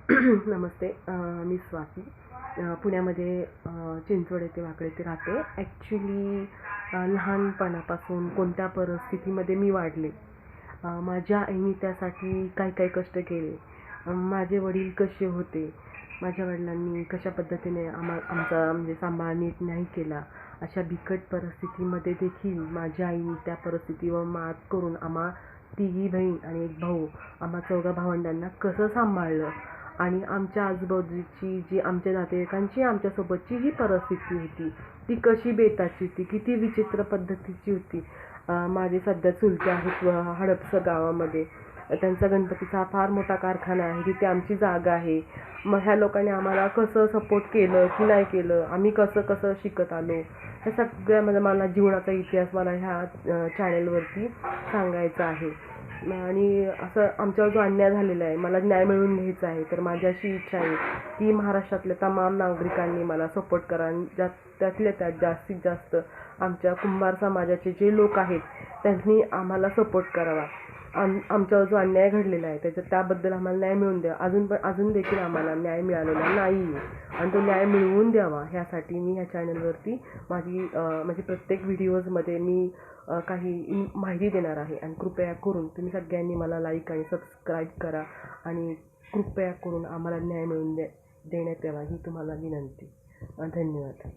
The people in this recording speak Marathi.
नमस्ते. मी स्वाती पुण्यामध्ये चिंचवड येथे वाकड येथे राहते. ॲक्च्युली लहानपणापासून कोणत्या परिस्थितीमध्ये मी वाढले, माझ्या आईने त्यासाठी काय काय कष्ट केले, माझे वडील कसे होते, माझ्या वडिलांनी कशा पद्धतीने आमचा म्हणजे सांभाळ नीट नाही केला, अशा बिकट परिस्थितीमध्ये देखील माझ्या आईने त्या परिस्थितीवर मात करून आम्हा तिघी बहीण आणि एक भाऊ, आम्हा चौघा भावंडांना कसं सांभाळलं आणि आमच्या आजूबाजूची जी आमच्या नातेवाईकांची आमच्यासोबतची जी परिस्थिती होती ती कशी बेताची होती, किती विचित्र पद्धतीची होती. माझे सध्या चुलते आहेत हडपसर गावामध्ये. त्यांचा गणपतीचा फार मोठा कारखाना आहे, तिथे आमची जागा आहे. मग ह्या लोकांनी आम्हाला कसं सपोर्ट केलं की नाही केलं, आम्ही कसं कसं शिकत आलो, ह्या सगळ्यामध्ये मला जीवनाचा इतिहास मला ह्या चॅनलवरती सांगायचा आहे. आणि असं आमच्यावर जो अन्याय झालेला आहे, मला न्याय मिळवून घ्यायचा आहे. तर माझी अशी इच्छा आहे की महाराष्ट्रातल्या तमाम नागरिकांनी मला सपोर्ट करा आणि त्यातल्या त्यात जास्तीत जास्त आमच्या कुंभार समाजाचे जे लोक आहेत त्यांनी आम्हाला सपोर्ट करावा. आमच्यावर जो अन्याय घडलेला आहे त्याबद्दल आम्हाला न्याय मिळवून द्या. अजून देखील आम्हाला न्याय मिळालेला नाही आहे आणि तो न्याय मिळवून द्यावा ह्यासाठी मी ह्या चॅनलवरती म्हणजे प्रत्येक व्हिडिओजमध्ये मी काही माहिती देणार आहे. आणि कृपया करून तुम्ही सगळ्यांनी मला लाईक आणि सबस्क्राईब करा आणि कृपया करून आम्हाला न्याय मिळवून देण्यात यावा ही तुम्हाला विनंती. धन्यवाद.